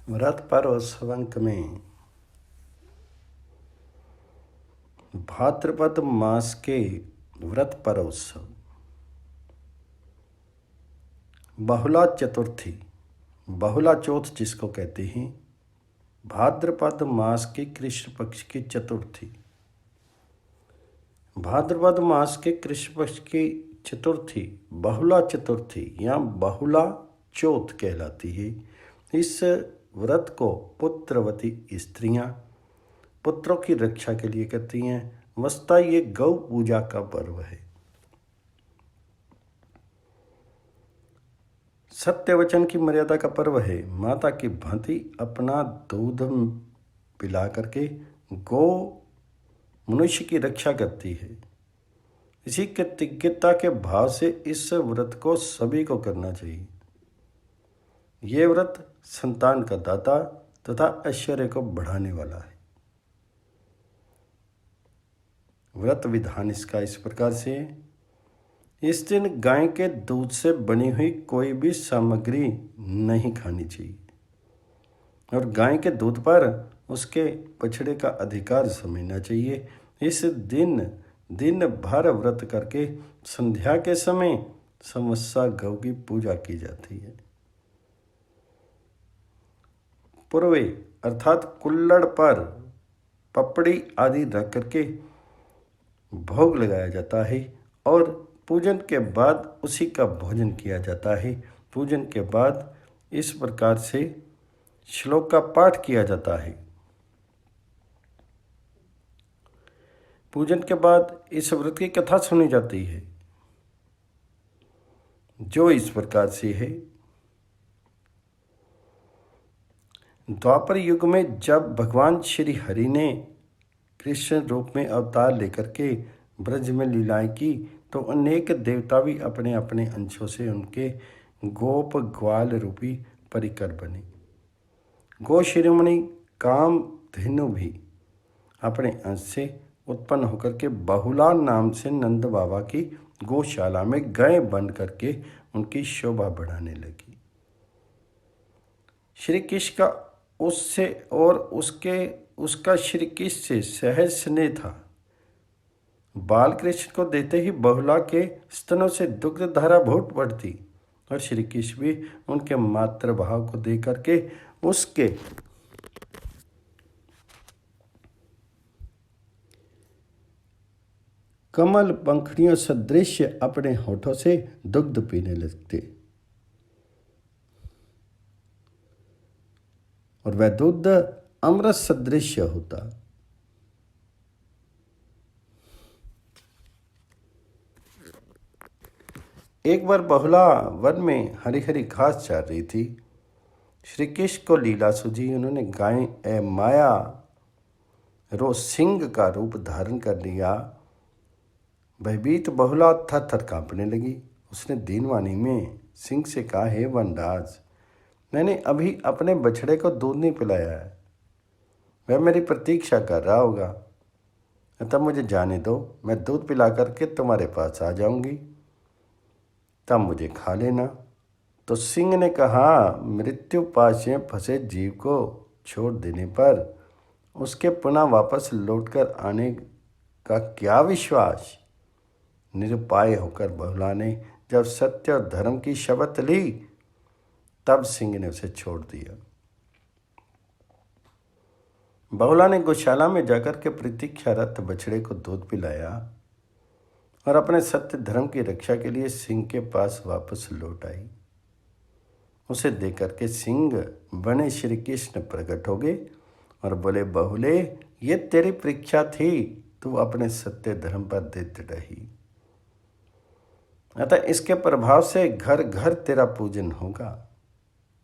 व्रत पर्व अंक में भाद्रपद मास के व्रत पर्व उत्सव बहुला चतुर्थी, बहुला चौथ जिसको कहते हैं, भाद्रपद मास के कृष्ण पक्ष की चतुर्थी। भाद्रपद मास के कृष्ण पक्ष की चतुर्थी बहुला चतुर्थी या बहुला चौथ कहलाती है। इस व्रत को पुत्रवती स्त्रियां पुत्रों की रक्षा के लिए करती हैं। वस्तुतः ये गौ पूजा का पर्व है। सत्य वचन की मर्यादा का पर्व है। माता की भांति अपना दूध पिला करके गौ मनुष्य की रक्षा करती है। इसी कृतज्ञता के भाव से इस व्रत को सभी को करना चाहिए। ये व्रत संतान का दाता तथा ऐश्वर्य को बढ़ाने वाला है। व्रत विधान इसका इस प्रकार से है। इस दिन गाय के दूध से बनी हुई कोई भी सामग्री नहीं खानी चाहिए और गाय के दूध पर उसके बछड़े का अधिकार समझना चाहिए। इस दिन भर व्रत करके संध्या के समय समस्या गौ की पूजा की जाती है। पूर्वे अर्थात कुल्लड़ पर पपड़ी आदि रख करके भोग लगाया जाता है और पूजन के बाद उसी का भोजन किया जाता है। पूजन के बाद इस प्रकार से श्लोक का पाठ किया जाता है। पूजन के बाद इस व्रत की कथा सुनी जाती है, जो इस प्रकार से है। द्वापर युग में जब भगवान श्री हरि ने कृष्ण रूप में अवतार लेकर के ब्रज में लीलाएं की तो अनेक देवता भी अपने अपने अंशों से उनके गोप ग्वाल रूपी परिकर बने। गो शिरोमणि कामधेनु भी अपने अंश से उत्पन्न होकर के बहुला नाम से नंद बाबा की गौशाला में गाय बन करके उनकी शोभा बढ़ाने लगी। श्री कृष्ण का उससे और उसका श्री कृष्ण से सहज स्नेह था। बाल कृष्ण को देते ही बहुला के स्तनों से दुग्ध धारा फूट पड़ती और श्री कृष्ण भी उनके मातृभाव को दे करके उसके कमल पंखड़ियों सदृश अपने होठों से दुग्ध पीने लगते और वह दूध अमृत सदृश होता। एक बार बहुला वन में हरी हरी घास चार रही थी। श्री कृष्ण को लीला सूझी। उन्होंने गाय ए माया रो सिंह का रूप धारण कर लिया। भयभीत बहुला थर थर कांपने लगी। उसने दीनवाणी में सिंह से कहा, हे वनराज, मैंने अभी अपने बछड़े को दूध नहीं पिलाया है। वह मेरी प्रतीक्षा कर रहा होगा, तब मुझे जाने दो। मैं दूध पिला करके तुम्हारे पास आ जाऊंगी, तब मुझे खा लेना। तो सिंह ने कहा, मृत्यु पाश में फंसे जीव को छोड़ देने पर उसके पुनः वापस लौटकर आने का क्या विश्वास। निरुपाय होकर बहुला ने जब सत्य और धर्म की शपथ ली तब सिंह ने उसे छोड़ दिया। बहुला ने गौशाला में जाकर के प्रतीक्षारत बछड़े को दूध पिलाया और अपने सत्य धर्म की रक्षा के लिए सिंह के पास वापस लौट आई। उसे देख करके सिंह बने श्री कृष्ण प्रकट हो गए और बोले, बहुले, ये तेरी परीक्षा थी, तू अपने सत्य धर्म पर दृढ़ रही, अतः इसके प्रभाव से घर घर तेरा पूजन होगा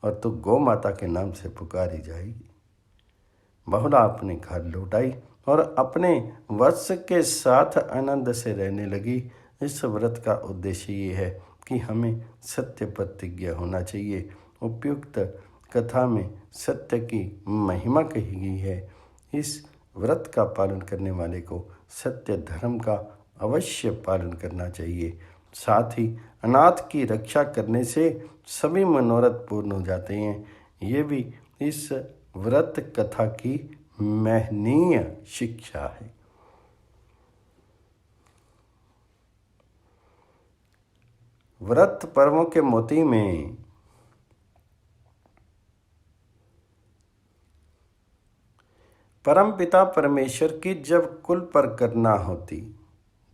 और तू गौ माता के नाम से पुकारी जाएगी। बहुला अपने घर लौट आई और अपने वत्स के साथ आनंद से रहने लगी। इस व्रत का उद्देश्य ये है कि हमें सत्य प्रतिज्ञा होना चाहिए। उपयुक्त कथा में सत्य की महिमा कही गई है। इस व्रत का पालन करने वाले को सत्य धर्म का अवश्य पालन करना चाहिए। साथ ही अनाथ की रक्षा करने से सभी मनोरथ पूर्ण हो जाते हैं। ये भी इस व्रत कथा की महनीय शिक्षा है। व्रत पर्वों के मोती में परमपिता परमेश्वर की जब कुल पर करना होती,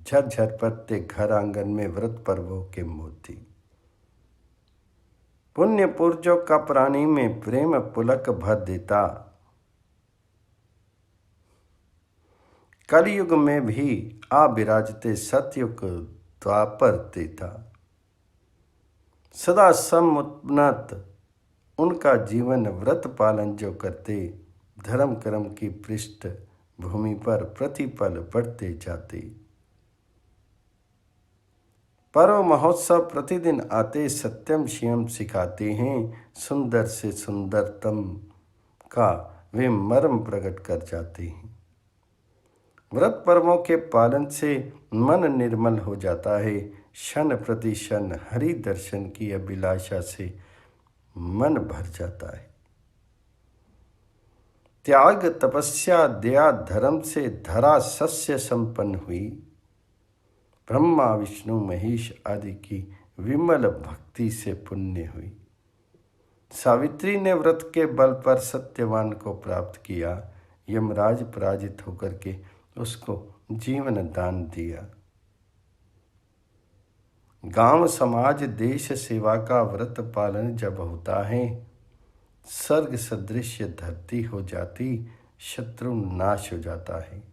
झरझर पत्ते घर आंगन में व्रत पर्वों के मोती। पुण्य पुरजों का प्राणी में प्रेम पुलक भर देता, कलयुग में भी आ विराजते सतयुग द्वापर देता। सदा समुन्नत उनका जीवन व्रत पालन जो करते, धर्म कर्म की पृष्ठ भूमि पर प्रतिपल बढ़ते जाते। पर्व महोत्सव प्रतिदिन आते सत्यम शिवम सिखाते हैं, सुंदर से सुंदरतम का वे मर्म प्रकट कर जाते हैं। व्रत पर्वों के पालन से मन निर्मल हो जाता है, क्षण प्रति क्षण हरि दर्शन की अभिलाषा से मन भर जाता है। त्याग तपस्या दया धर्म से धरा सस्य संपन्न हुई, ब्रह्मा विष्णु महेश आदि की विमल भक्ति से पुण्य हुई। सावित्री ने व्रत के बल पर सत्यवान को प्राप्त किया, यमराज पराजित होकर के उसको जीवन दान दिया। गांव समाज देश सेवा का व्रत पालन जब होता है, स्वर्ग सदृश धरती हो जाती, शत्रु नाश हो जाता है।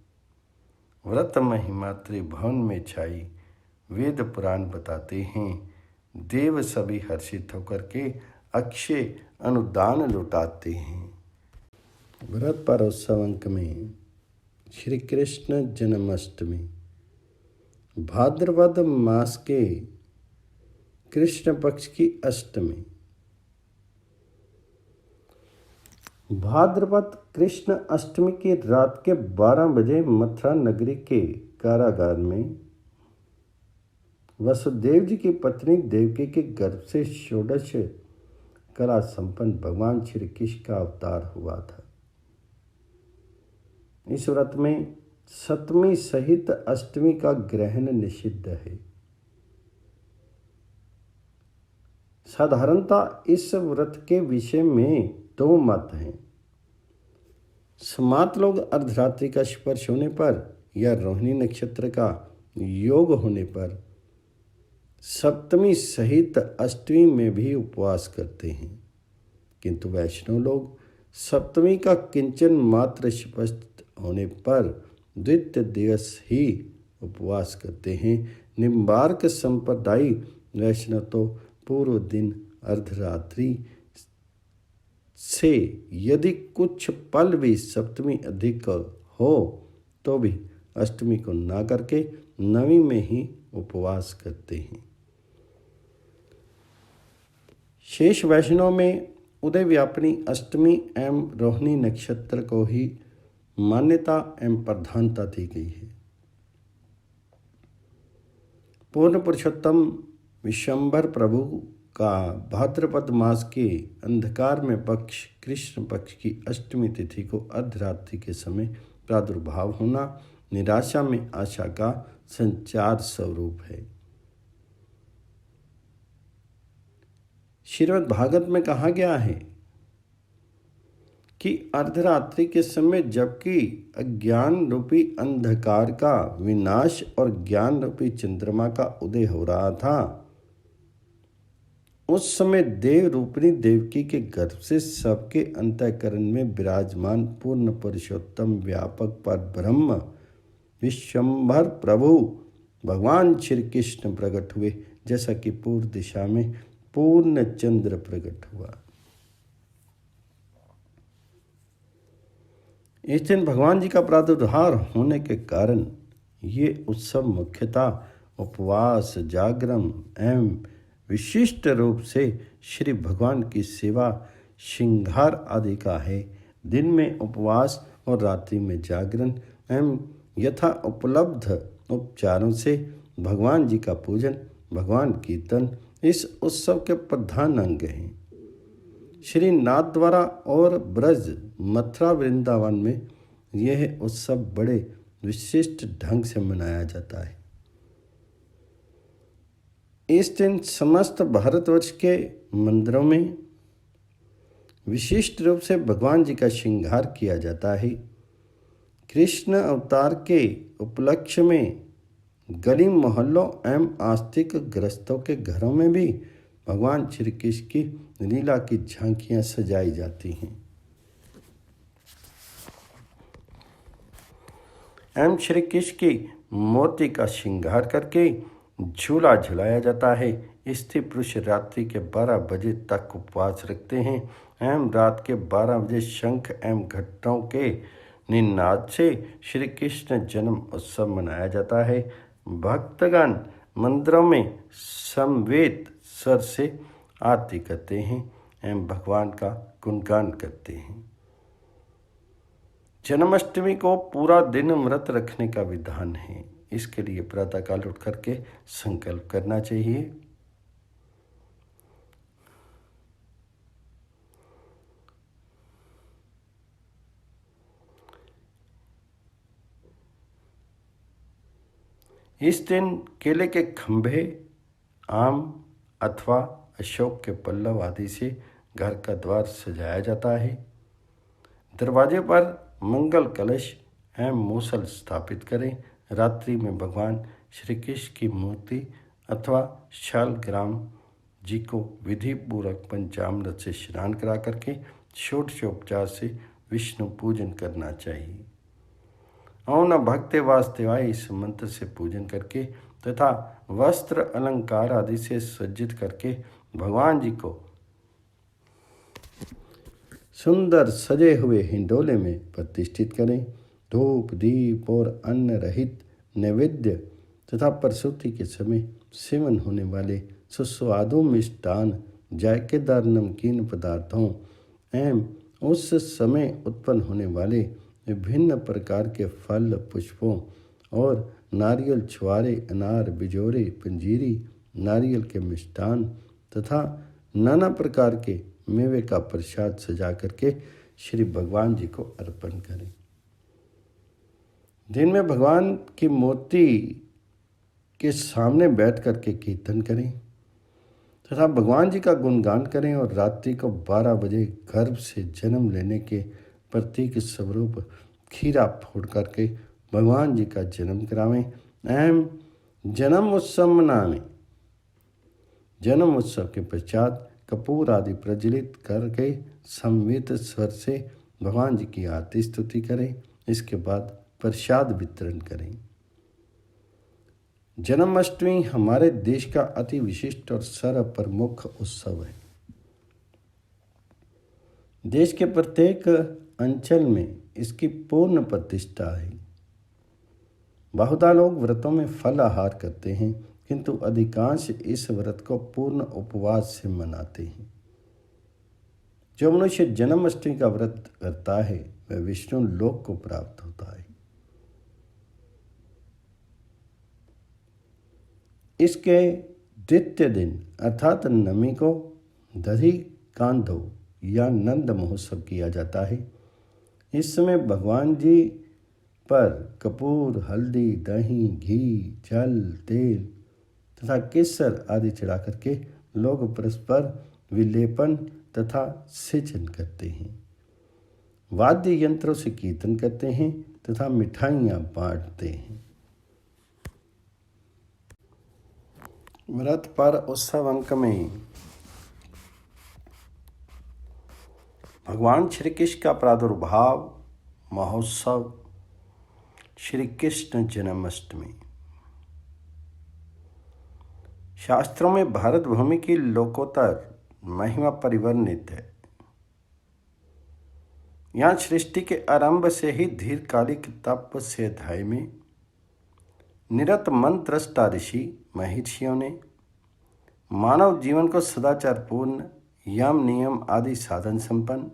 व्रत महिमा त्रिभुवन में छाई, वेद पुराण बताते हैं, देव सभी हर्षित होकर के अक्षय अनुदान लुटाते हैं। व्रत पर्वोत्सव अंक में श्री कृष्ण जन्माष्टमी भाद्रपद मास के कृष्ण पक्ष की अष्टमी। भाद्रपद कृष्ण अष्टमी की रात के 12 बजे मथुरा नगरी के कारागार में वसुदेव जी की पत्नी देवकी के गर्भ से षोडश कला संपन्न भगवान श्री कृष्ण का अवतार हुआ था। इस व्रत में सप्तमी सहित अष्टमी का ग्रहण निषिद्ध है। साधारणतः इस व्रत के विषय में 2 मत हैं। स्मार्त लोग अर्धरात्रि का स्पर्श होने पर या रोहिणी नक्षत्र का योग होने पर सप्तमी सहित अष्टमी में भी उपवास करते हैं, किंतु वैष्णव लोग सप्तमी का किंचन मात्र स्पष्ट होने पर द्वितीय दिवस ही उपवास करते हैं। निम्बार्क संप्रदाय वैष्णव तो पूर्व दिन अर्धरात्रि से यदि कुछ पल भी सप्तमी अधिक हो तो भी अष्टमी को ना करके नवी में ही उपवास करते हैं। शेष वैष्णव में उदय व्यापिनी अष्टमी एवं रोहिणी नक्षत्र को ही मान्यता एवं प्रधानता दी गई है। पूर्ण पुरुषोत्तम विश्वंभर प्रभु का भाद्रपद मास के अंधकार में पक्ष कृष्ण पक्ष की अष्टमी तिथि को अर्धरात्रि के समय प्रादुर्भाव होना निराशा में आशा का संचार स्वरूप है। श्रीमद् भागवत में कहा गया है कि अर्धरात्रि के समय जबकि अज्ञान रूपी अंधकार का विनाश और ज्ञान रूपी चंद्रमा का उदय हो रहा था, उस समय देव रूपिणी देवकी के गर्भ से सबके अंतःकरण में विराजमान पूर्ण पुरुषोत्तम व्यापक पर ब्रह्म विश्वंभर प्रभु भगवान श्री कृष्ण प्रकट हुए, जैसा कि पूर्व दिशा में पूर्ण चंद्र प्रकट हुआ। इस दिन भगवान जी का प्रादुर्भाव होने के कारण ये उत्सव मुख्यतः उपवास, जागरण एवं विशिष्ट रूप से श्री भगवान की सेवा, श्रृंगार आदि का है। दिन में उपवास और रात्रि में जागरण एवं यथा उपलब्ध उपचारों से भगवान जी का पूजन, भगवान कीर्तन इस उत्सव के प्रधान अंग हैं। श्री नाथ द्वारा और ब्रज, मथुरा, वृंदावन में यह उत्सव बड़े विशिष्ट ढंग से मनाया जाता है। इस दिन समस्त भारतवर्ष के मंदिरों में विशिष्ट रूप से भगवान जी का श्रृंगार किया जाता है। कृष्ण अवतार के उपलक्ष्य में गली मोहल्लों एवं आस्तिक ग्रस्तों के घरों में भी भगवान श्री कृष्ण की लीला की झांकियां सजाई जाती हैं एवं श्री कृष्ण की मूर्ति का श्रृंगार करके झूला झुलाया जाता है। स्त्री पुरुष रात्रि के 12 बजे तक उपवास रखते हैं एवं रात के 12 बजे शंख एवं घंटों के निनाद से श्री कृष्ण जन्म उत्सव मनाया जाता है। भक्तगण मंदिरों में समवेत स्वर से आरती करते हैं एवं भगवान का गुणगान करते हैं। जन्माष्टमी को पूरा दिन व्रत रखने का विधान है। इसके लिए प्रातःकाल उठ करके संकल्प करना चाहिए। इस दिन केले के खंभे, आम अथवा अशोक के पल्लव आदि से घर का द्वार सजाया जाता है। दरवाजे पर मंगल कलश एवं मूसल स्थापित करें। रात्रि में भगवान श्री कृष्ण की मूर्ति अथवा शालग्राम जी को विधि पूर्वक पंचामृत से स्नान करा करके षोडशोपचार से विष्णु पूजन करना चाहिए। ओम नमः भगते वासुदेवाय इस मंत्र से पूजन करके तथा वस्त्र अलंकार आदि से सज्जित करके भगवान जी को सुंदर सजे हुए हिंडोले में प्रतिष्ठित करें। धूप, दीप और अन्न रहित नैवेद्य तथा प्रसूति के समय सेवन होने वाले सुस्वादु मिष्टान, जायकेदार नमकीन पदार्थों एवं उस समय उत्पन्न होने वाले विभिन्न प्रकार के फल, पुष्पों और नारियल, छुआरे, अनार, बिजोरे, पंजीरी, नारियल के मिष्टान तथा नाना प्रकार के मेवे का प्रसाद सजा करके श्री भगवान जी को अर्पण करें। दिन में भगवान की मूर्ति के सामने बैठ करके कीर्तन करें तथा भगवान जी का गुणगान करें और रात्रि को 12 बजे गर्भ से जन्म लेने के प्रतीक स्वरूप खीरा फोड़ करके भगवान जी का जन्म करावें एवं जन्म उत्सव मनावें। जन्म उत्सव के पश्चात कपूर आदि प्रज्वलित करके संवित स्वर से भगवान जी की आरती स्तुति करें। इसके बाद प्रसाद वितरण करें। जन्माष्टमी हमारे देश का अति विशिष्ट और सर्वप्रमुख उत्सव है। देश के प्रत्येक अंचल में इसकी पूर्ण प्रतिष्ठा है। बहुधा लोग व्रतों में फल आहार करते हैं, किंतु अधिकांश इस व्रत को पूर्ण उपवास से मनाते हैं। जो मनुष्य जन्माष्टमी का व्रत करता है वह विष्णु लोक को प्राप्त होता है। इसके द्वितीय दिन अर्थात नवमी को दधि कांधो या नंद महोत्सव किया जाता है। इस समय भगवान जी पर कपूर, हल्दी, दही, घी, जल, तेल तथा केसर आदि चढ़ा करके लोग परस्पर विलेपन तथा सिंचन करते हैं। वाद्य यंत्रों से कीर्तन करते हैं तथा मिठाइयाँ बांटते हैं। व्रत पर उत्सव अंक में भगवान श्री कृष्ण का प्रादुर्भाव महोत्सव श्री कृष्ण जन्माष्टमी। शास्त्रों में भारत भूमि की लोकोत्तर महिमा परिवर्णित है। यहाँ सृष्टि के आरंभ से ही दीर्घकालिक तप से अध्याय में निरत मंत्रस्ता ऋषि महर्षियों ने मानव जीवन को सदाचारपूर्ण, यम नियम आदि साधन संपन्न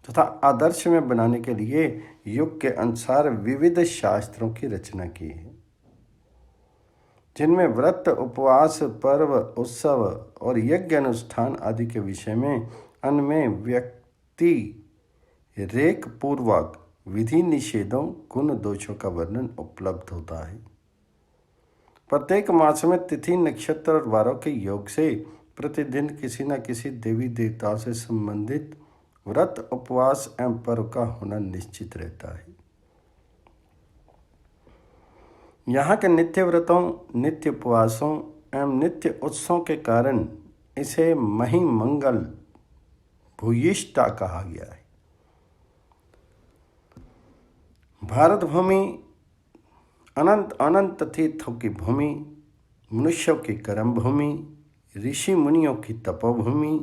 तथा आदर्श में बनाने के लिए युग के अनुसार विविध शास्त्रों की रचना की है, जिनमें व्रत, उपवास, पर्व, उत्सव और यज्ञ अनुष्ठान आदि के विषय में अनमें व्यक्ति रेख पूर्वक विधि निषेधों गुण दोषों का वर्णन उपलब्ध होता है। प्रत्येक मास में तिथि नक्षत्र और वारों के योग से प्रतिदिन किसी न किसी देवी देवताओं से संबंधित व्रत उपवास एवं पर्व का होना निश्चित रहता है। यहाँ के नित्य व्रतों, नित्य उपवासों एवं नित्य उत्सवों के कारण इसे महिमंगल भूयिष्ठा कहा गया है। भारत भूमि अनंत अनंत तीर्थों की भूमि, मनुष्यों की कर्म भूमि, ऋषि मुनियों की तपोभूमि,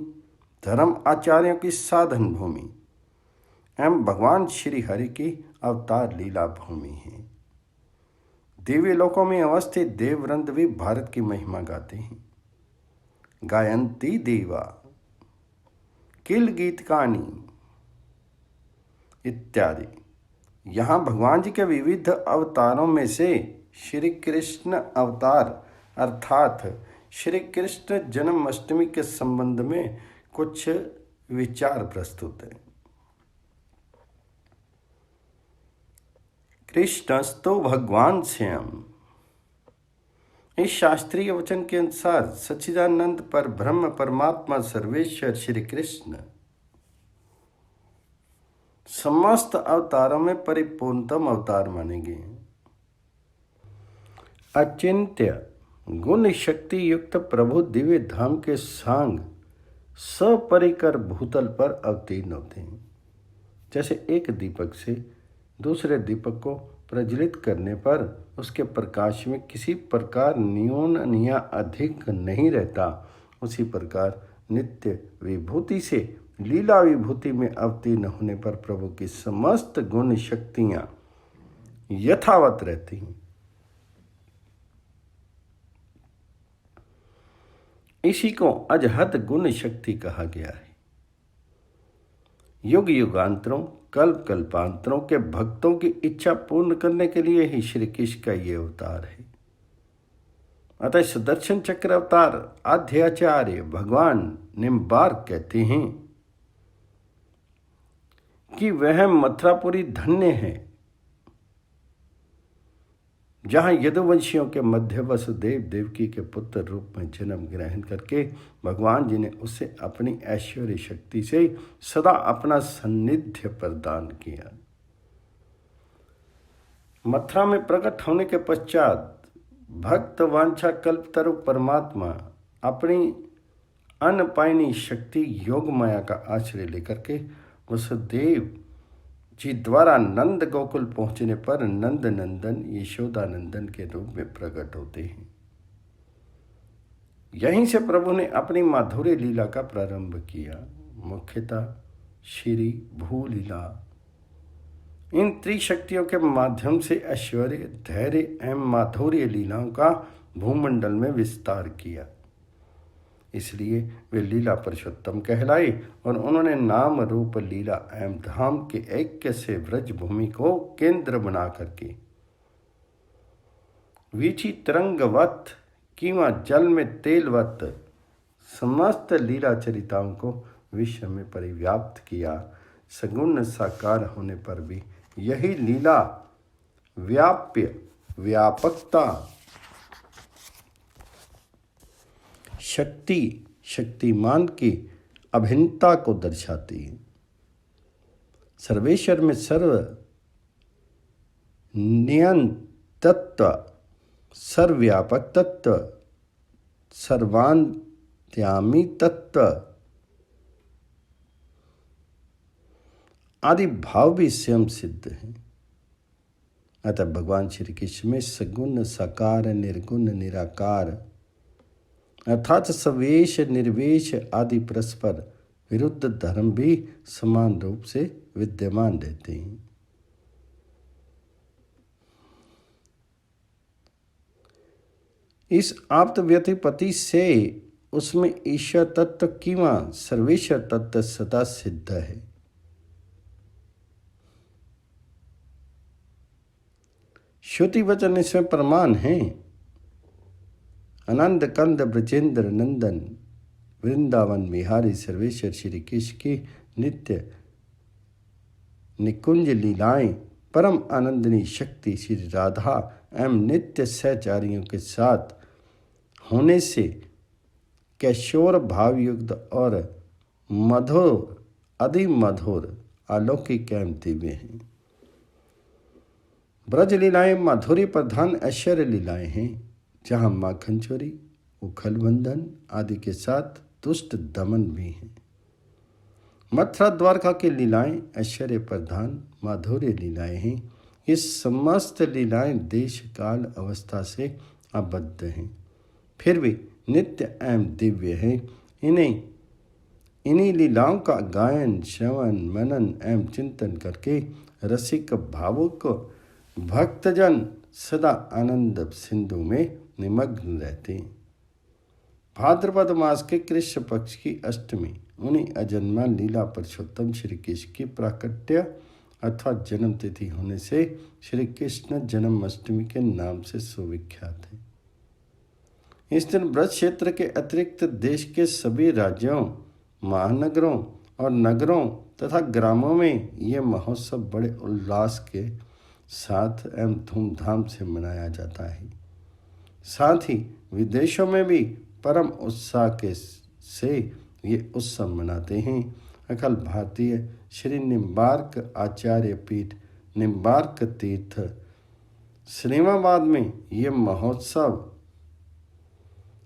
धर्म आचार्यों की साधन भूमि एवं भगवान श्री हरि की अवतार लीला भूमि है। दिव्य लोकों में अवस्थित देववृंद भी भारत की महिमा गाते हैं। गायंती देवा किल गीतकानी इत्यादि। यहाँ भगवान जी के विविध अवतारों में से श्री कृष्ण अवतार अर्थात श्री कृष्ण जन्माष्टमी के संबंध में कुछ विचार प्रस्तुत हैं। कृष्णस्तु भगवान स्वयं। इस शास्त्रीय वचन के अनुसार सच्चिदानंद पर ब्रह्म परमात्मा सर्वेश्वर श्री कृष्ण समस्त अवतारों में परिपूर्णतम अवतार माने गए। अचिंत्य गुण शक्ति युक्त प्रभु दिव्य धाम के सांग सपरिकर भूतल पर अवतीर्ण होते हैं। जैसे एक दीपक से दूसरे दीपक को प्रज्वलित करने पर उसके प्रकाश में किसी प्रकार न्यून या अधिक नहीं रहता, उसी प्रकार नित्य विभूति से लीला विभूति में अवतीर्ण होने पर प्रभु की समस्त गुण शक्तियां यथावत रहती हैं। इसी को अजहद गुण शक्ति कहा गया है। युग युगांतरों कल्प कल्पांतरों के भक्तों की इच्छा पूर्ण करने के लिए ही श्री कृष्ण का ये अवतार है। अतः सुदर्शन चक्र अवतार आद्याचार्य भगवान निम्बार्क कहते हैं कि वह मथुरापुरी धन्य है जहाँ यदुवंशियों के मध्य वसुदेव देवकी के पुत्र रूप में जन्म ग्रहण करके भगवान जी ने उसे अपनी ऐश्वर्य शक्ति से सदा अपना सान्निध्य प्रदान किया। मथुरा में प्रकट होने के पश्चात भक्त वांछा कल्पतरु परमात्मा अपनी अनपायनी शक्ति योग माया का आश्रय लेकर के वसुदेव जी द्वारा नंद गोकुल पहुंचने पर नंद नंदन यशोदानंदन के रूप में प्रकट होते हैं। यहीं से प्रभु ने अपनी माधुर्य लीला का प्रारंभ किया। मुख्यतः श्री भू लीला इन त्रिशक्तियों के माध्यम से ऐश्वर्य, धैर्य एवं माधुर्य लीलाओं का भूमंडल में विस्तार किया। इसलिए वे लीला पुरुषोत्तम कहलाए और उन्होंने नाम रूप लीला एवं धाम के ऐक्य से व्रज भूमि को केंद्र बना करके वीची तरंगवत किंवा जल में तेलवत समस्त लीला चरिताओं को विश्व में परिव्याप्त किया। सगुण साकार होने पर भी यही लीला व्याप्य व्यापकता शक्ति शक्तिमान की अभिन्नता को दर्शाती है। सर्वेश्वर में सर्व नियंतत्व, सर्वव्यापक तत्व, सर्वांतर्यामी तत्व आदि भाव भी स्वयं सिद्ध है। अतः भगवान श्री कृष्ण में सगुण साकार निर्गुण निराकार अर्थात सवेश निर्वेश आदि परस्पर विरुद्ध धर्म भी समान रूप से विद्यमान रहते हैं। इस आप्त व्यतिपत्ति से उसमें ईश्वर तत्व किंवा सर्वेश्वर तत्व सदा सिद्ध है। श्रुति वचन इसमें प्रमाण है। आनंद कंद ब्रजेंद्र नंदन वृंदावन बिहारी सर्वेश्वर श्री कृष्ण की नित्य निकुंज लीलाएं परम आनंदनी शक्ति श्री राधा एवं नित्य सहचारियों के साथ होने से कैशोर भावयुक्त और मधुर अधिमधुर अलौकिक एवं दिव्य हैं। ब्रज लीलाएं माधुरी प्रधान ऐश्वर्य लीलाएं हैं, जहाँ माखन चोरी, उखल बंधन आदि के साथ दुष्ट दमन भी हैं। मथुरा द्वारका की लीलाएं ऐश्वर्य प्रधान माधुर्य लीलाएं हैं। ये समस्त लीलाएं देश काल अवस्था से आबद्ध हैं, फिर भी नित्य एवं दिव्य हैं। इन्हीं लीलाओं का गायन, श्रवण, मनन एवं चिंतन करके रसिक भावुक भक्तजन सदा आनंद सिंधु में निमग्न रहते हैं। भाद्रपद मास के कृष्ण पक्ष की अष्टमी उन्हीं अजन्मा लीला पुरुषोत्तम श्री कृष्ण की प्राकट्य अथवा जन्म तिथि होने से श्री कृष्ण जन्माष्टमी के नाम से सुविख्यात है। इस दिन ब्रज क्षेत्र के अतिरिक्त देश के सभी राज्यों, महानगरों और नगरों तथा ग्रामों में ये महोत्सव बड़े उल्लास के साथ एवं धूमधाम से मनाया जाता है। साथ ही विदेशों में भी परम उत्साह के से ये उत्सव मनाते हैं। अखिल भारतीय श्री निम्बार्क आचार्य पीठ निम्बार्क तीर्थ श्रीमाबाद में ये महोत्सव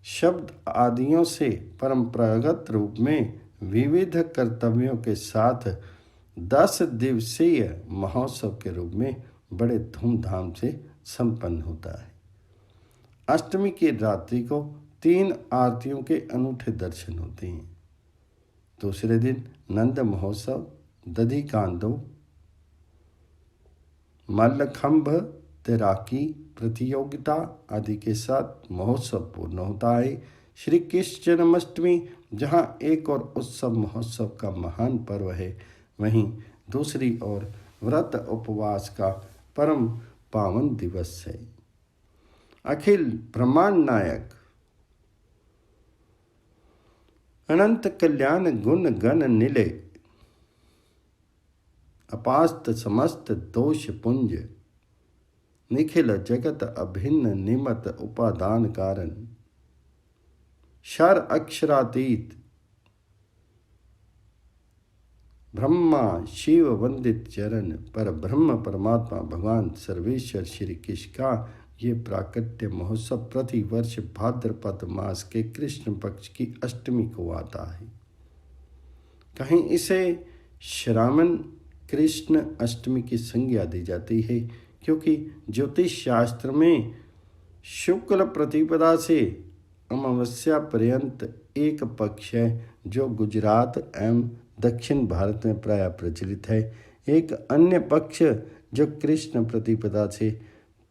शब्द आदियों से परंपरागत रूप में विविध कर्तव्यों के साथ 10 दिवसीय महोत्सव के रूप में बड़े धूमधाम से संपन्न होता है। अष्टमी की रात्रि को 3 आरतियों के अनूठे दर्शन होते हैं। दूसरे दिन नंद महोत्सव, दधी कांदो, मल्लखंभ, तैराकी प्रतियोगिता आदि के साथ महोत्सव पूर्ण होता है। श्री कृष्ण जन्माष्टमी जहाँ एक और उत्सव महोत्सव का महान पर्व है, वहीं दूसरी ओर व्रत उपवास का परम पावन दिवस है। अखिल ब्रह्मांड नायक अनंत कल्याण गुण गण निले, अपास्त समस्त दोष पुंज, निखिल जगत अभिन्न निमत उपादान कारण, क्षर अक्षरातीत, ब्रह्मा शिव वंदित चरण पर ब्रह्म परमात्मा भगवान सर्वेश्वर श्री कृष्ण का ये प्राकट्य महोत्सव प्रति वर्ष भाद्रपद मास के कृष्ण पक्ष की अष्टमी को आता है। कहीं इसे श्रावण कृष्ण अष्टमी की संज्ञा दी जाती है, क्योंकि ज्योतिष शास्त्र में शुक्ल प्रतिपदा से अमावस्या पर्यंत एक पक्ष है जो गुजरात एवं दक्षिण भारत में प्रायः प्रचलित है। एक अन्य पक्ष जो कृष्ण प्रतिपदा से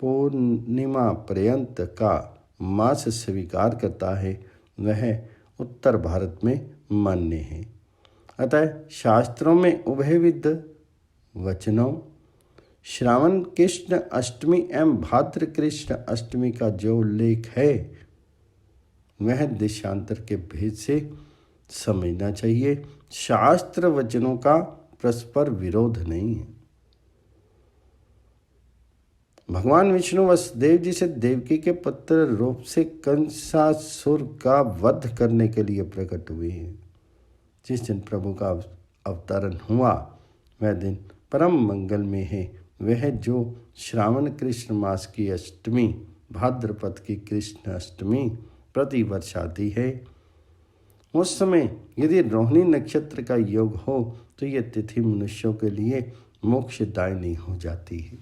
पूर्णिमा पर्यंत का मास स्वीकार करता है, वह उत्तर भारत में मान्य है। अतः शास्त्रों में उभयविध वचनों श्रावण कृष्ण अष्टमी एवं भाद्र कृष्ण अष्टमी का जो उल्लेख है, वह देशांतर के भेद से समझना चाहिए। शास्त्र वचनों का परस्पर विरोध नहीं है। भगवान विष्णु वसुदेव जी से देवकी के पुत्र रूप से कंसासुर का वध करने के लिए प्रकट हुए हैं। जिस दिन प्रभु का अवतरण हुआ वह दिन परम मंगल में है। वह जो श्रावण कृष्ण मास की अष्टमी भाद्रपद की कृष्ण अष्टमी प्रति वर्ष आती है, उस समय यदि रोहिणी नक्षत्र का योग हो तो यह तिथि मनुष्यों के लिए मोक्षदायिनी हो जाती है।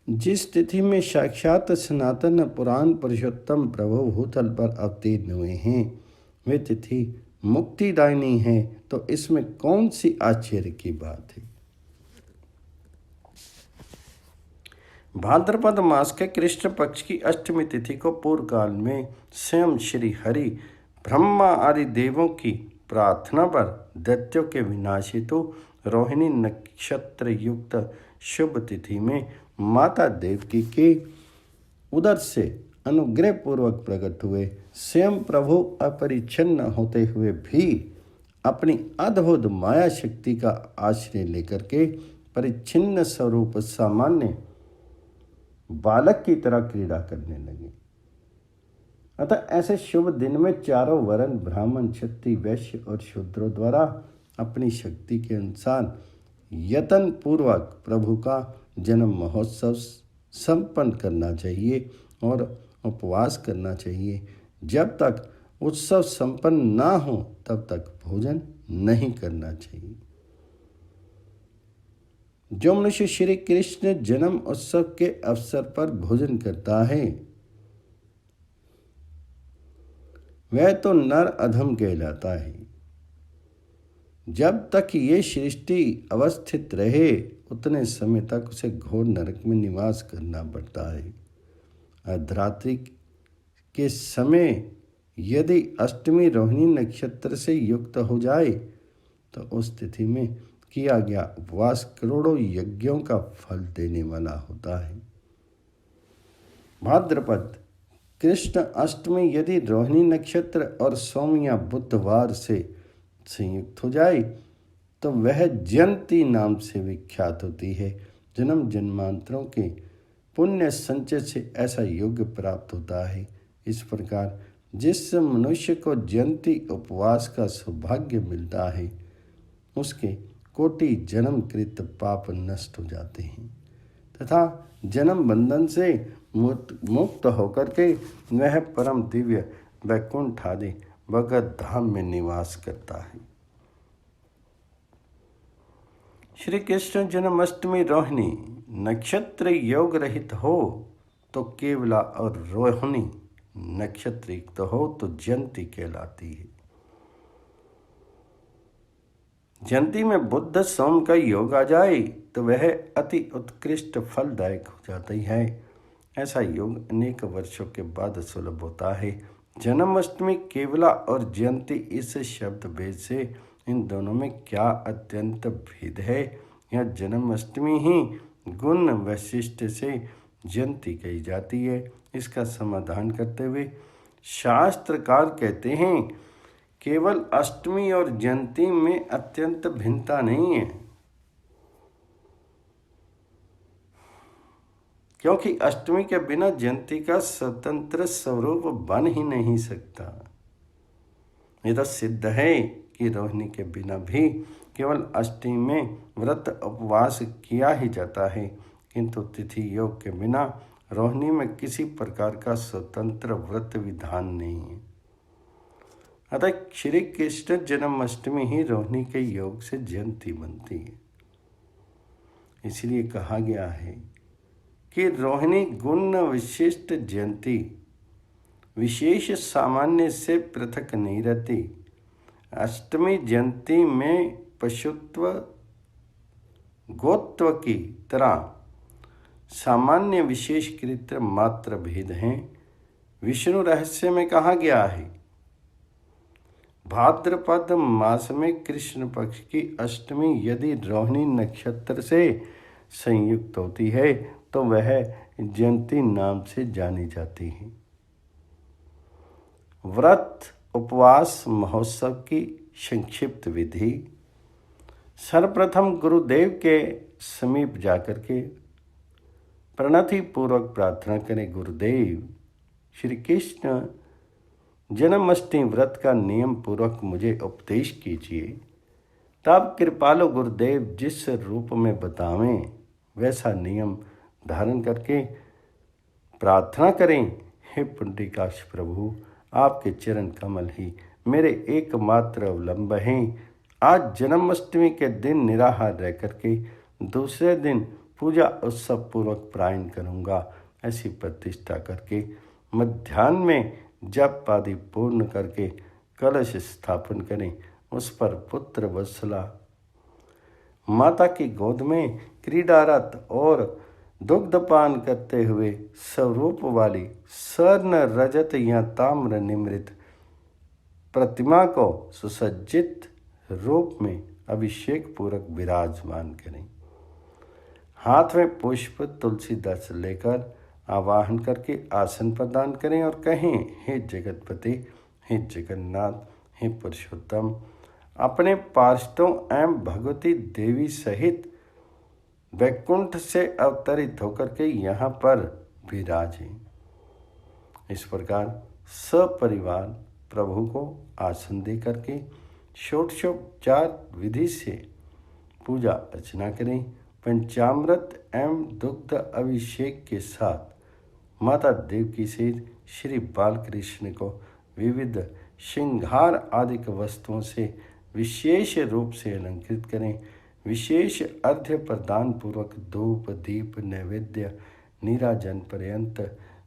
जिस तिथि में साक्षात सनातन पुराण पुरुषोत्तम प्रभु भूतल पर अवतीर्ण हुए हैं, वे तिथि मुक्तिदायिनी है, तो इसमें कौन सी आश्चर्य की बात है। भाद्रपद मास के कृष्ण पक्ष की अष्टमी तिथि को पूर्व काल में स्वयं श्री हरि ब्रह्मा आदि देवों की प्रार्थना पर दैत्यों के विनाश हेतु रोहिणी नक्षत्र युक्त शुभ तिथि में माता देवकी के उदर से अनुग्रह पूर्वक प्रकट हुए। स्वयं प्रभु अपरिच्छिन्न होते हुए भी अपनी अद्भुत माया शक्ति का आश्रय लेकर के परिच्छिन्न स्वरूप सामान्य बालक की तरह क्रीड़ा करने लगे। अतः ऐसे शुभ दिन में चारों वर्ण ब्राह्मण, क्षत्रिय, वैश्य और शूद्रों द्वारा अपनी शक्ति के अनुसार यत्न पूर्वक प्रभु का जन्म महोत्सव संपन्न करना चाहिए और उपवास करना चाहिए। जब तक उत्सव संपन्न ना हो तब तक भोजन नहीं करना चाहिए। जो मनुष्य श्री कृष्ण जन्म उत्सव के अवसर पर भोजन करता है वह तो नर अधम कहलाता है। जब तक ये सृष्टि अवस्थित रहे उतने समय तक उसे घोर नरक में निवास करना पड़ता है। अर्धरात्रि के समय यदि अष्टमी रोहिणी नक्षत्र से युक्त हो जाए तो उस तिथि में किया गया उपवास करोड़ों यज्ञों का फल देने वाला होता है। भाद्रपद कृष्ण अष्टमी यदि रोहिणी नक्षत्र और सोमया बुधवार से संयुक्त हो जाए तो वह जयंती नाम से विख्यात होती है। जन्म जन्मांतरों के पुण्य संचय से ऐसा योग प्राप्त होता है। इस प्रकार जिस मनुष्य को जयंती उपवास का सौभाग्य मिलता है उसके कोटि जन्मकृत पाप नष्ट हो जाते हैं तथा जन्म बंधन से मुक्त होकर के वह परम दिव्य वैकुंठ आदि भगत धाम में निवास करता है। श्री कृष्ण जन्माष्टमी रोहिणी नक्षत्र योग रहित हो तो केवला और रोहिणी नक्षत्र युक्त हो तो जयंती कहलाती है। जयंती में बुध सोम का योग आ जाए तो वह अति उत्कृष्ट फलदायक हो जाती है। ऐसा योग अनेक वर्षों के बाद सुलभ होता है। जन्माष्टमी केवला और जयंती इस शब्द भेद से इन दोनों में क्या अत्यंत भेद है? यह जन्माष्टमी ही गुण वैशिष्ट से जयंती कही जाती है। इसका समाधान करते हुए शास्त्रकार कहते हैं केवल अष्टमी और जयंती में अत्यंत भिन्नता नहीं है, क्योंकि अष्टमी के बिना जयंती का स्वतंत्र स्वरूप बन ही नहीं सकता। यह तो सिद्ध है कि रोहिणी के बिना भी केवल अष्टमी में व्रत उपवास किया ही जाता है, किंतु तिथि योग के बिना रोहिणी में किसी प्रकार का स्वतंत्र व्रत विधान नहीं है। अतः श्री कृष्ण जन्माष्टमी ही रोहिणी के योग से जयंती बनती है। इसलिए कहा गया है कि रोहिणी गुण विशिष्ट जयंती विशेष सामान्य से पृथक नहीं रहती। अष्टमी जयंती में पशुत्व गोत्व की तरह सामान्य विशेषकृत मात्र भेद हैं। विष्णु रहस्य में कहा गया है भाद्रपद मास में कृष्ण पक्ष की अष्टमी यदि रोहिणी नक्षत्र से संयुक्त होती है तो वह जयंती नाम से जानी जाती है। व्रत उपवास महोत्सव की संक्षिप्त विधि। सर्वप्रथम गुरुदेव के समीप जाकर के प्रणति पूर्वक प्रार्थना करें, गुरुदेव श्री कृष्ण जन्माष्टमी व्रत का नियम पूर्वक मुझे उपदेश कीजिए। तब कृपालु गुरुदेव जिस रूप में बतावें वैसा नियम धारण करके प्रार्थना करें। हे पुंडरीकाक्ष प्रभु, आपके चरण कमल ही मेरे एकमात्र अवलंब हैं। आज जन्माष्टमी के दिन निराहार रह करके दूसरे दिन पूजा उत्सव पूर्वक प्रायण करूँगा। ऐसी प्रतिष्ठा करके मध्याह्न में जप आदि पूर्ण करके कलश स्थापन करें। उस पर पुत्र वत्सला माता की गोद में क्रीडारत और दुग्धपान करते हुए स्वरूप वाली स्वर्ण रजत या ताम्र निमृत प्रतिमा को सुसज्जित रूप में अभिषेक पूर्वक विराजमान करें। हाथ में पुष्प तुलसी दर्श लेकर आवाहन करके आसन प्रदान करें और कहें, हे जगतपति, हे जगन्नाथ, हे पुरुषोत्तम, अपने पार्षदों एवं भगवती देवी सहित वैकुंठ से अवतरित होकर के यहाँ पर विराजें। इस प्रकार सपरिवार प्रभु को आसन दे करके षोडशोपचार विधि से पूजा अर्चना करें। पंचामृत एवं दुग्ध अभिषेक के साथ माता देवकी सहित श्री बालकृष्ण को विविध श्रृंगार आदि वस्तुओं से विशेष रूप से अलंकृत करें। विशेष अर्घ्य प्रदान पूर्वक धूप दीप नैवेद्य नीराजन पर्यंत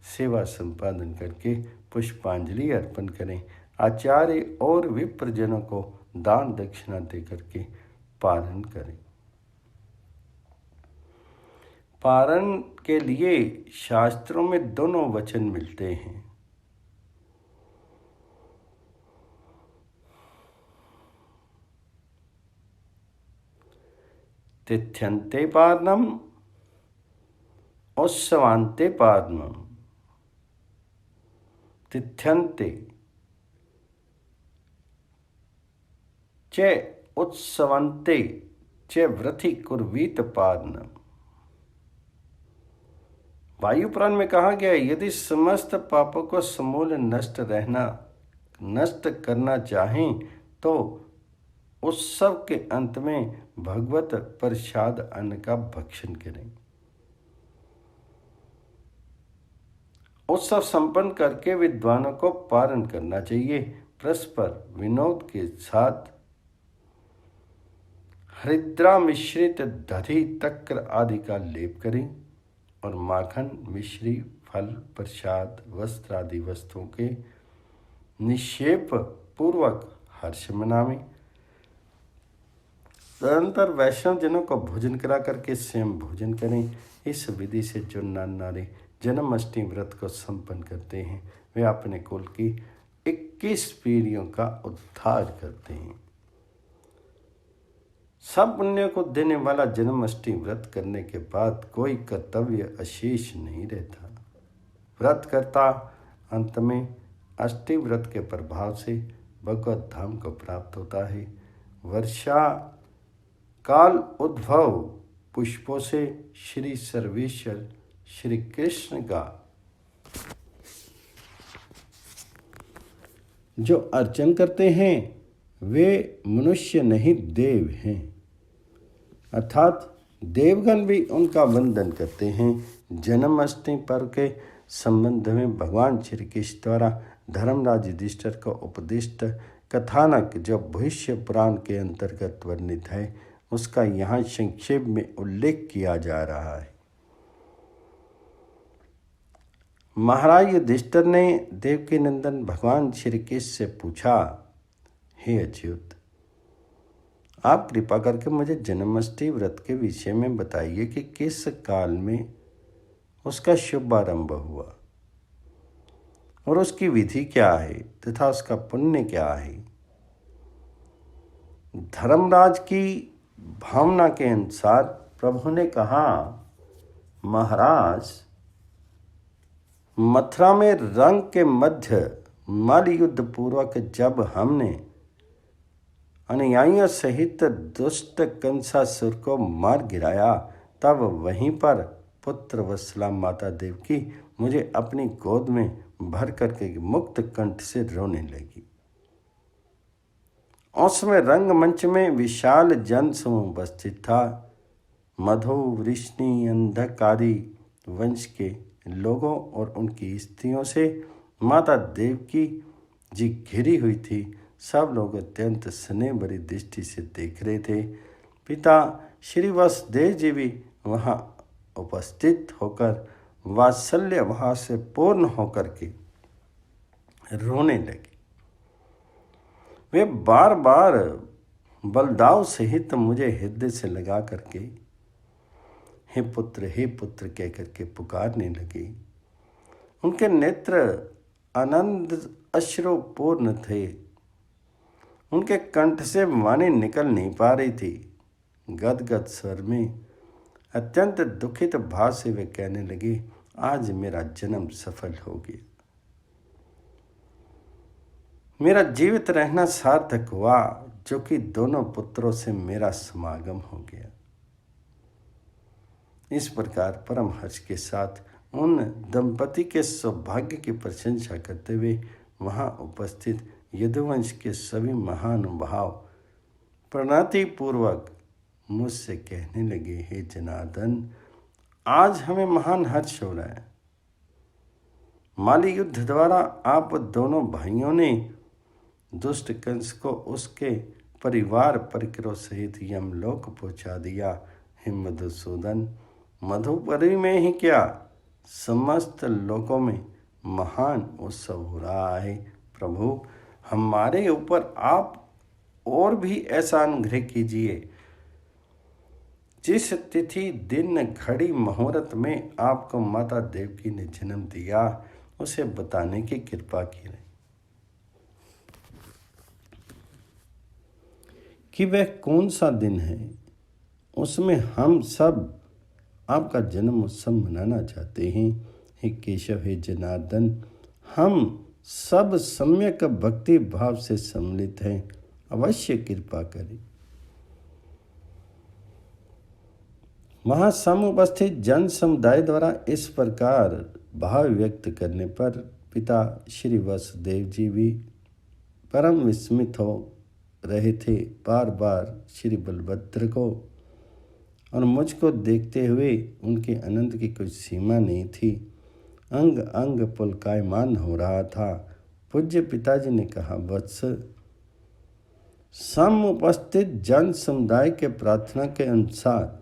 सेवा संपादन करके पुष्पांजलि अर्पण करें। आचार्य और विप्रजनों को दान दक्षिणा दे करके पारण करें। पारण के लिए शास्त्रों में दोनों वचन मिलते हैं। तिथ्यन्ते पारणम उत्सवान्ते पारणम। तिथ्यन्ते च उत्सवन्ते च व्रति कुर्वीत पारणम। वायु पुराण में कहा गया है, यदि समस्त पापों को समूल नष्ट करना चाहें तो उत्सव के अंत में भगवत प्रसाद अन्न का भक्षण करें। उत्सव संपन्न करके विद्वानों को पारण करना चाहिए। परस्पर विनोद के साथ हरिद्रा मिश्रित दधि तक्र आदि का लेप करें और माखन मिश्री फल प्रसाद वस्त्र आदि वस्तुओं के निक्षेप पूर्वक हर्ष मनावें। तदनंतर वैष्णव जनों को भोजन करा करके स्वयं भोजन करें। इस विधि से जो नर नारी जन्माष्टमी व्रत को संपन्न करते हैं वे अपने कुल की 21 पीढ़ियों का उद्धार करते हैं। सब पुण्य को देने वाला जन्माष्टमी व्रत करने के बाद कोई कर्तव्य अशेष नहीं रहता। व्रत करता अंत में अष्टमी व्रत के प्रभाव से भगवत धाम को प्राप्त होता है। वर्षा काल उद्भव पुष्पों से श्री सर्वेश्वर श्री कृष्ण का जो अर्चन करते हैं वे मनुष्य नहीं देव हैं, अर्थात देवगण भी उनका वंदन करते हैं। जन्माष्टमी पर्व के संबंध में भगवान श्री कृष्ण द्वारा धर्मराज युधिष्ठिर को उपदिष्ट कथानक जो भविष्य पुराण के अंतर्गत वर्णित है उसका यहाँ संक्षेप में उल्लेख किया जा रहा है। महाराज युधिष्ठिर ने देवकी नंदन भगवान श्री कृष्ण से पूछा, हे अच्युत, आप कृपा करके मुझे जन्माष्टमी व्रत के विषय में बताइए कि किस काल में उसका शुभारंभ हुआ और उसकी विधि क्या है तथा उसका पुण्य क्या है। धर्मराज की भावना के अनुसार प्रभु ने कहा, महाराज, मथुरा में रंग के मध्य मल युद्ध पूर्वक जब हमने अनुयायियों सहित दुष्ट कंसासुर को मार गिराया तब वहीं पर पुत्र वत्सला माता देवकी मुझे अपनी गोद में भर करके मुक्त कंठ से रोने लगी। उसमें रंगमंच में विशाल जन समूह उपस्थित था। मधु वृष्णि अंधक आदि वंश के लोगों और उनकी स्त्रियों से माता देवकी जी घिरी हुई थी। सब लोग अत्यंत स्नेह भरी दृष्टि से देख रहे थे। पिता श्री वसुदेव जी भी वहाँ उपस्थित होकर वात्सल्य भाव से पूर्ण होकर के रोने लगे। वे बार बार बलदाव सहित मुझे हृदय से लगा करके हे पुत्र कह करके पुकारने लगे। उनके नेत्र आनंद अश्रुपूर्ण थे। उनके कंठ से वाणी निकल नहीं पा रही थी। गदगद स्वर में अत्यंत दुखित भाव से वे कहने लगे, आज मेरा जन्म सफल हो गया, मेरा जीवित रहना सार्थक हुआ, जो कि दोनों पुत्रों से मेरा समागम हो गया। इस प्रकार परम हर्ष के साथ उन दंपति के सौभाग्य की प्रशंसा करते हुए वहां उपस्थित यदुवंश के सभी महानुभाव प्रणति पूर्वक मुझसे कहने लगे, हे जनार्दन, आज हमें महान हर्ष हो रहा है। माली युद्ध द्वारा आप दोनों भाइयों ने दुष्ट कंस को उसके परिवार परिकरों सहित यमलोक पहुंचा दिया। हे मधुसूदन, मधुपुरी में ही क्या, समस्त लोकों में महान उत्सव हो रहा है। प्रभु, हमारे ऊपर आप और भी ऐसा अनुग्रह कीजिए, जिस तिथि दिन घड़ी मुहूर्त में आपको माता देवकी ने जन्म दिया उसे बताने की कृपा कीजिए, कि वह कौन सा दिन है, उसमें हम सब आपका जन्म उत्सव मनाना चाहते हैं। हे केशव, हे जनार्दन, हम सब सम्यक भक्ति भाव से सम्मिलित हैं, अवश्य कृपा करें। वहां समुपस्थित जन समुदाय द्वारा इस प्रकार भाव व्यक्त करने पर पिता श्री वसुदेव जी भी परम विस्मित हो रहे थे। बार बार श्री बलभद्र को और मुझको देखते हुए उनके आनंद की कोई सीमा नहीं थी। अंग अंग पुलकायमान हो रहा था। पूज्य पिताजी ने कहा, वत्स, समुपस्थित जन समुदाय के प्रार्थना के अनुसार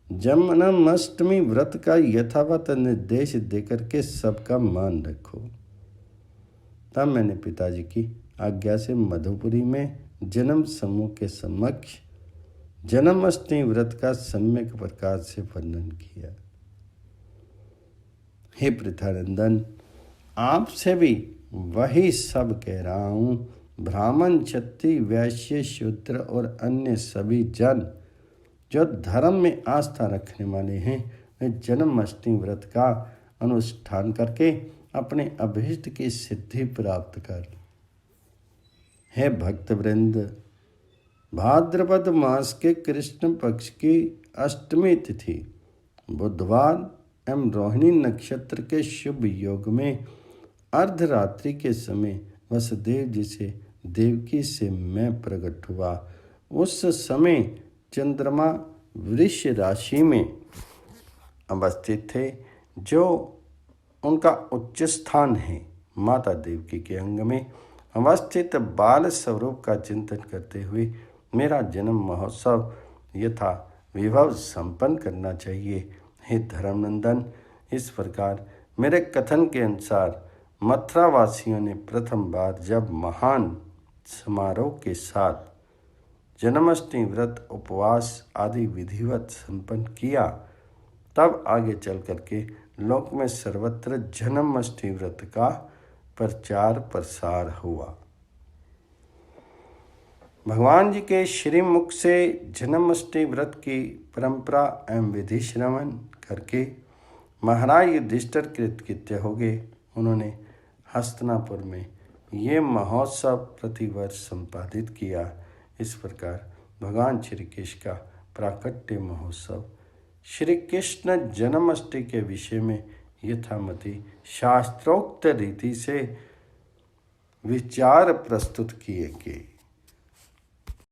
जन्माष्टमी व्रत का यथावत निर्देश देकर के सबका मान रखो। तब मैंने पिताजी की आज्ञा से मधुपुरी में जन्म समूह के समक्ष जन्माष्टमी व्रत का सम्यक प्रकार से वर्णन किया। हे पृथानंदन, आपसे भी वही सब कह रहा हूँ। ब्राह्मण, क्षत्रिय, वैश्य, शूद्र और अन्य सभी जन जो धर्म में आस्था रखने वाले हैं, वे जन्माष्टमी व्रत का अनुष्ठान करके अपने अभीष्ट की सिद्धि प्राप्त कर। हे भक्तवृंद, भाद्रपद मास के कृष्ण पक्ष की अष्टमी तिथि बुधवार एवं रोहिणी नक्षत्र के शुभ योग में अर्धरात्रि के समय वसुदेव जी से देवकी से मैं प्रकट हुआ। उस समय चंद्रमा वृष राशि में अवस्थित थे, जो उनका उच्च स्थान है। माता देवकी के अंग में अवस्थित बाल स्वरूप का चिंतन करते हुए मेरा जन्म महोत्सव यथा विभव संपन्न करना चाहिए। हे धर्मनंदन, इस प्रकार मेरे कथन के अनुसार मथुरा वासियों ने प्रथम बार जब महान समारोह के साथ जन्माष्टमी व्रत, उपवास आदि विधिवत संपन्न किया, तब आगे चल करके लोक में सर्वत्र जन्माष्टमी व्रत का प्रचार प्रसार हुआ। भगवान जी के श्रीमुख से जन्माष्टमी व्रत की परंपरा एवं विधि श्रवण करके महाराज युधिष्ठिर कृतकृत्य हो गए। उन्होंने हस्तिनापुर में ये महोत्सव प्रतिवर्ष संपादित किया। इस प्रकार भगवान श्री कृष्ण का प्राकट्य महोत्सव श्री कृष्ण जन्माष्टमी के विषय में यथामति शास्त्रोक्त रीति से विचार प्रस्तुत किए गए।